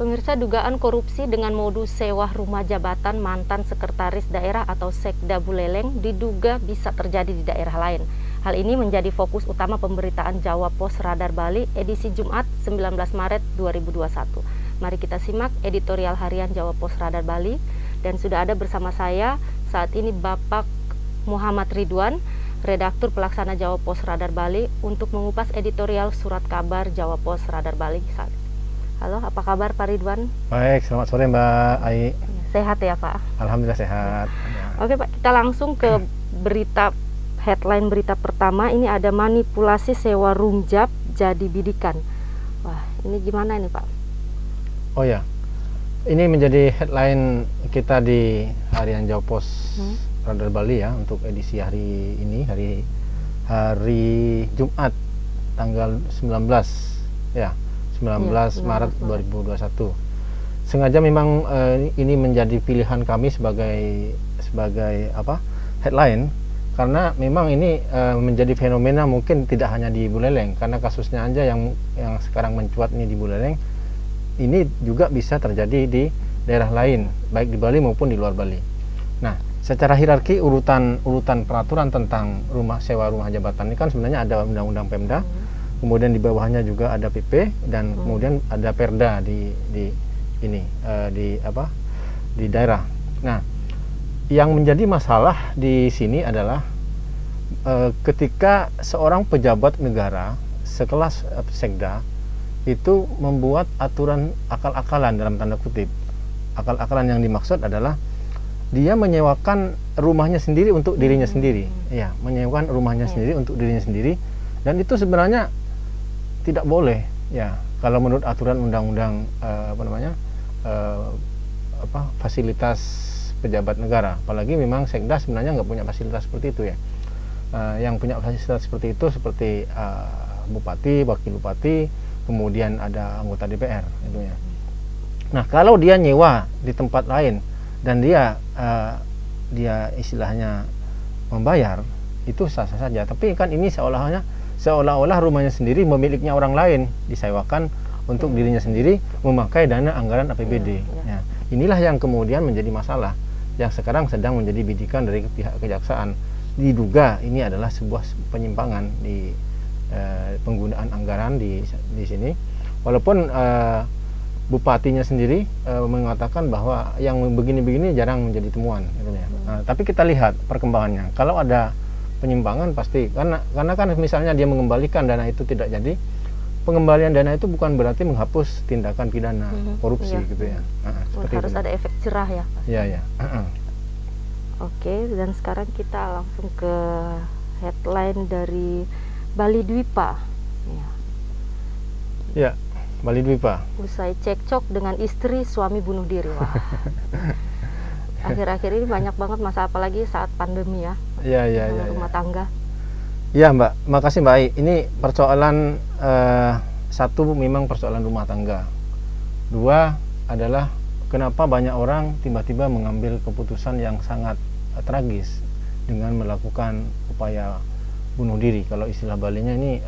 Pemirsa, dugaan korupsi dengan modus sewa rumah jabatan mantan sekretaris daerah atau Sekda Buleleng diduga bisa terjadi di daerah lain. Hal ini menjadi fokus utama pemberitaan Jawa Pos Radar Bali edisi Jumat 19 Maret 2021. Mari kita simak editorial harian Jawa Pos Radar Bali, dan sudah ada bersama saya saat ini Bapak Muhammad Ridwan, redaktur pelaksana Jawa Pos Radar Bali, untuk mengupas editorial surat kabar Jawa Pos Radar Bali saat. Halo, apa kabar Pak Ridwan? Baik, selamat sore Mbak Ai. Sehat ya Pak? Alhamdulillah sehat. Oke Pak, kita langsung ke berita, headline berita pertama. Ini ada manipulasi sewa rumjab jadi bidikan. Wah, ini gimana ini Pak? Oh ya, ini menjadi headline kita di harian Jawa Pos Radar Bali ya, untuk edisi hari ini, hari Jumat tanggal 19 ya. 19 Maret 2021. Sengaja memang ini menjadi pilihan kami sebagai headline, karena memang ini menjadi fenomena mungkin tidak hanya di Buleleng, karena kasusnya aja yang sekarang mencuat ini di Buleleng, ini juga bisa terjadi di daerah lain, baik di Bali maupun di luar Bali. Nah, secara hierarki urutan peraturan tentang sewa rumah jabatan ini kan sebenarnya ada Undang-Undang Pemda. Kemudian di bawahnya juga ada PP, dan kemudian ada Perda di daerah. Nah, yang menjadi masalah di sini adalah ketika seorang pejabat negara sekelas Sekda itu membuat aturan akal-akalan, dalam tanda kutip. Akal-akalan yang dimaksud adalah dia menyewakan rumahnya sendiri untuk dirinya sendiri. Ya, menyewakan rumahnya sendiri untuk dirinya sendiri, dan itu sebenarnya tidak boleh ya, kalau menurut aturan undang-undang fasilitas pejabat negara. Apalagi memang Sekda sebenarnya nggak punya fasilitas seperti itu ya. Yang punya fasilitas seperti itu seperti bupati, wakil bupati, kemudian ada anggota DPR itu ya. Nah, kalau dia nyewa di tempat lain dan dia istilahnya membayar, itu sah-sah saja. Tapi kan ini seolah-olah rumahnya sendiri, miliknya orang lain, disewakan untuk dirinya sendiri, memakai dana anggaran APBD. Ya, inilah yang kemudian menjadi masalah, yang sekarang sedang menjadi bidikan dari pihak kejaksaan. Diduga ini adalah sebuah penyimpangan di penggunaan anggaran di sini. Walaupun bupatinya sendiri mengatakan bahwa yang begini-begini jarang menjadi temuan, gitu ya. Nah, tapi kita lihat perkembangannya. Kalau ada penyimpangan pasti, karena kan misalnya dia mengembalikan dana itu tidak jadi, pengembalian dana itu bukan berarti menghapus tindakan pidana korupsi gitu ya. Harus ada efek jerah ya. Iya. Oke, dan sekarang kita langsung ke headline dari Bali Dwipa. Ya, Bali Dwipa. Usai cekcok dengan istri, suami bunuh diri. Wah. Akhir-akhir ini banyak banget masalah, apalagi saat pandemi ya. Iya. Rumah tangga. Iya Mbak, makasih Mbak Ai. Ini persoalan satu, memang persoalan rumah tangga. Dua adalah kenapa banyak orang tiba-tiba mengambil keputusan yang sangat tragis dengan melakukan upaya bunuh diri. Kalau istilah Balinya ini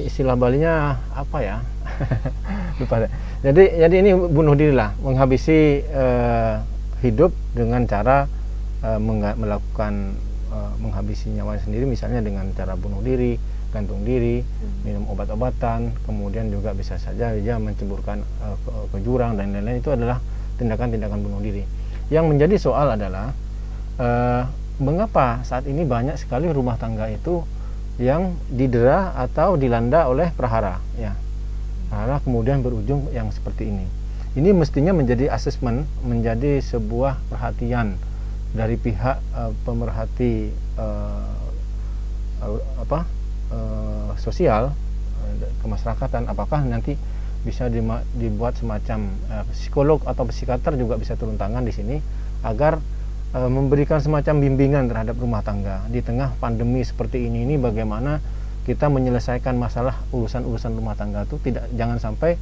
istilah Balinya apa ya? Lupa. Jadi ini bunuh diri lah, menghabisi hidup dengan cara menghabisi nyawa sendiri, misalnya dengan cara bunuh diri, gantung diri, minum obat-obatan, kemudian juga bisa saja dia menceburkan ke jurang dan lain-lain. Itu adalah tindakan-tindakan bunuh diri. Yang menjadi soal adalah mengapa saat ini banyak sekali rumah tangga itu yang didera atau dilanda oleh prahara ya. Prahara kemudian berujung yang seperti ini. Ini mestinya menjadi asesmen, menjadi sebuah perhatian dari pihak pemerhati sosial, kemasyarakatan. Apakah nanti bisa dibuat semacam psikolog atau psikiater juga bisa turun tangan di sini, agar memberikan semacam bimbingan terhadap rumah tangga di tengah pandemi seperti ini bagaimana kita menyelesaikan masalah urusan rumah tangga itu jangan sampai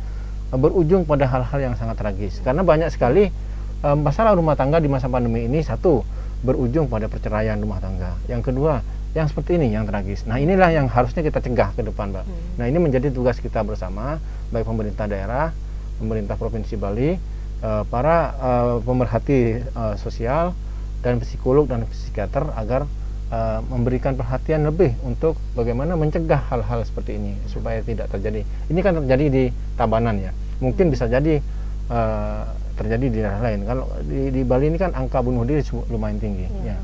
berujung pada hal-hal yang sangat tragis. Karena banyak sekali masalah rumah tangga di masa pandemi ini, satu, berujung pada perceraian rumah tangga. Yang kedua, yang seperti ini yang tragis. Nah, inilah yang harusnya kita cegah ke depan, Mbak. Nah, ini menjadi tugas kita bersama, baik pemerintah daerah, pemerintah Provinsi Bali, para pemerhati sosial dan psikolog dan psikiater agar memberikan perhatian lebih untuk bagaimana mencegah hal-hal seperti ini supaya tidak terjadi. Ini kan terjadi di Tabanan ya. Mungkin bisa jadi terjadi di daerah lain. Kalau di Bali ini kan angka bunuh diri lumayan tinggi. Ya.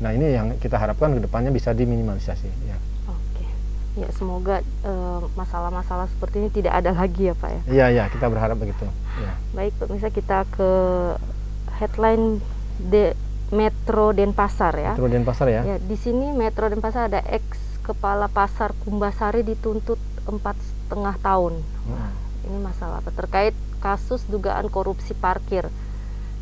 Nah, ini yang kita harapkan ke depannya bisa diminimalisasi. Ya. Oke, ya semoga masalah-masalah seperti ini tidak ada lagi ya Pak ya. Iya, ya, kita berharap begitu. Ya. Baik, pemirsa, kita ke headline Metro Denpasar ya. Metro Denpasar ya. Ya, di sini Metro Denpasar ada ex kepala pasar Kumbasari dituntut 4,5 tahun. Wah, ini masalah apa? Terkait kasus dugaan korupsi parkir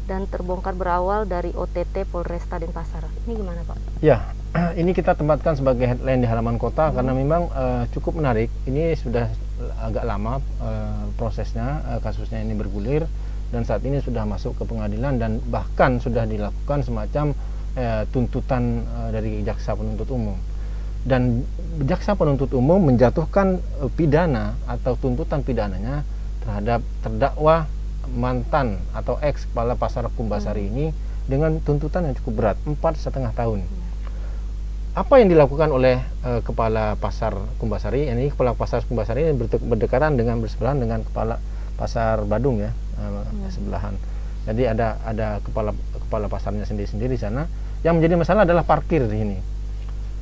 dan terbongkar berawal dari OTT Polresta Denpasar. Ini gimana Pak? Ya, ini kita tempatkan sebagai headline di halaman kota karena memang cukup menarik. Ini sudah agak lama prosesnya, kasusnya ini bergulir dan saat ini sudah masuk ke pengadilan dan bahkan sudah dilakukan semacam tuntutan dari jaksa penuntut umum. Dan jaksa penuntut umum menjatuhkan pidana atau tuntutan pidananya terhadap terdakwa mantan atau ex kepala pasar Kumbasari ini dengan tuntutan yang cukup berat, 4,5 tahun. Apa yang dilakukan oleh kepala pasar Kumbasari? Ini kepala pasar Kumbasari ini berdekatan dengan bersebelahan dengan kepala pasar Badung ya, sebelahan. Jadi ada kepala pasarnya sendiri-sendiri di sana. Yang menjadi masalah adalah parkir di sini.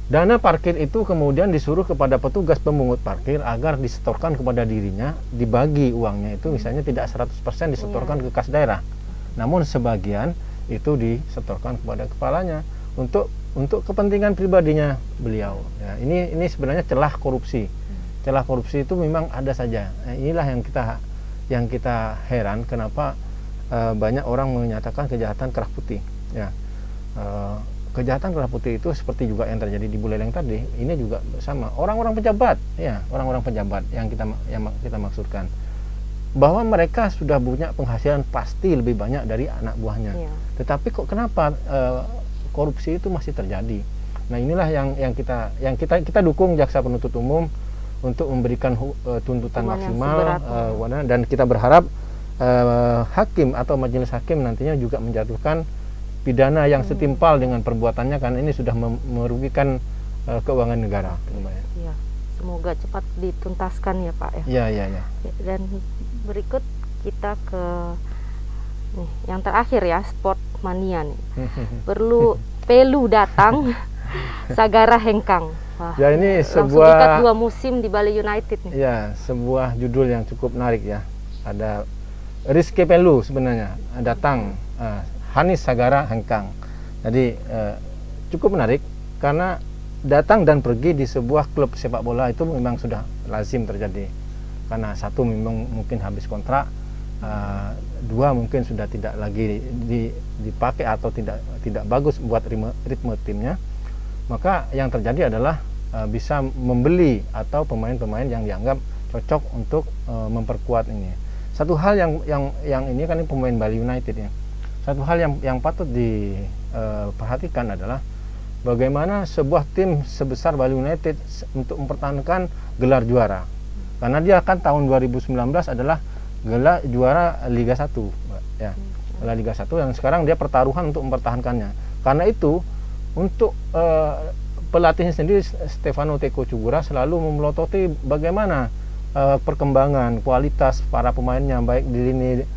Dana parkir itu kemudian disuruh kepada petugas pemungut parkir agar disetorkan kepada dirinya, dibagi uangnya itu misalnya tidak 100% disetorkan ke kas daerah. Namun sebagian itu disetorkan kepada kepalanya untuk kepentingan pribadinya beliau. Ya, ini sebenarnya celah korupsi. Celah korupsi itu memang ada saja. Nah, inilah yang kita heran kenapa banyak orang menyatakan kejahatan kerah putih. Ya. Kejahatan kerah putih itu seperti juga yang terjadi di Buleleng tadi, ini juga sama. Orang-orang pejabat, ya, orang-orang pejabat yang kita maksudkan, bahwa mereka sudah punya penghasilan pasti lebih banyak dari anak buahnya. Tetapi kok kenapa korupsi itu masih terjadi? Nah, inilah yang kita dukung jaksa penuntut umum untuk memberikan tuntutan maksimal dan kita berharap hakim atau majelis hakim nantinya juga menjatuhkan pidana yang setimpal dengan perbuatannya karena ini sudah merugikan keuangan negara. Ya, semoga cepat dituntaskan ya Pak ya. Ya. Dan berikut kita ke yang terakhir ya, sport mania nih. Pelu datang, Sagara hengkang. Wah, ya, ini sebuah ikat 2 musim di Bali United nih. Ya, sebuah judul yang cukup menarik ya. Ada Rizky Pelu sebenarnya datang. Hanis Sagara hengkang. Jadi cukup menarik karena datang dan pergi di sebuah klub sepak bola itu memang sudah lazim terjadi. Karena satu memang mungkin habis kontrak, dua mungkin sudah tidak lagi dipakai atau tidak bagus buat ritme timnya. Maka yang terjadi adalah bisa membeli atau pemain-pemain yang dianggap cocok untuk memperkuat ini. Satu hal yang ini kan ini pemain Bali United ya. Satu hal yang patut diperhatikan adalah bagaimana sebuah tim sebesar Bali United untuk mempertahankan gelar juara. Karena dia kan tahun 2019 adalah gelar juara Liga 1, ya. Gelar Liga 1 dan sekarang dia pertaruhan untuk mempertahankannya. Karena itu untuk pelatihnya sendiri Stefano Teko Cugura selalu memelototi bagaimana perkembangan kualitas para pemainnya baik di lini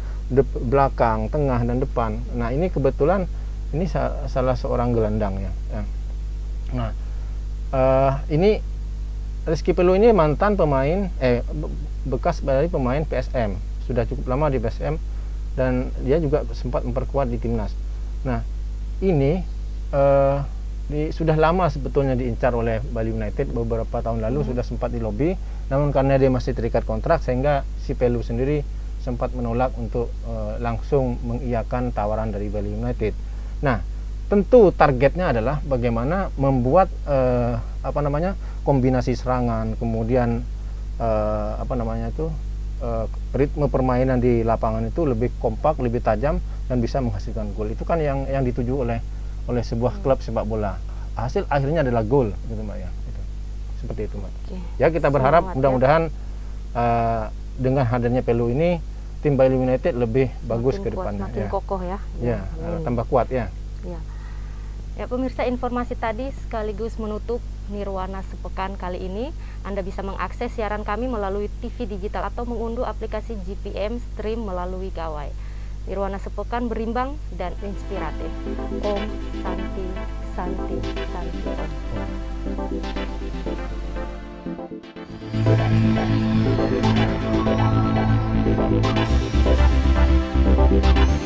belakang, tengah, dan depan. Nah, ini kebetulan ini salah seorang gelandang ya. Nah, ini Rizky Pelu ini mantan pemain bekas dari pemain PSM, sudah cukup lama di PSM dan dia juga sempat memperkuat di timnas. Nah, ini sudah lama sebetulnya diincar oleh Bali United, beberapa tahun lalu sudah sempat dilobi, namun karena dia masih terikat kontrak sehingga si Pelu sendiri sempat menolak untuk langsung mengiyakan tawaran dari Bali United. Nah, tentu targetnya adalah bagaimana membuat kombinasi serangan, kemudian ritme permainan di lapangan itu lebih kompak, lebih tajam dan bisa menghasilkan gol. Itu kan yang dituju oleh sebuah klub sepak bola. hasil akhirnya adalah gol gitu Mbak ya. Gitu. Seperti itu Mbak. Oke. Ya kita berharap Selamat, mudah-mudahan dengan hadirnya Pelu ini tim Bali United lebih bagus Makin ke kuat, depannya makin ya. kokoh ya. Ya, tambah kuat ya. Ya. Ya pemirsa, informasi tadi sekaligus menutup Nirwana Sepekan kali ini. Anda bisa mengakses siaran kami melalui TV digital atau mengunduh aplikasi GPM Stream melalui Gawai. Nirwana Sepekan berimbang dan inspiratif. Om Santi Santi Santi Om.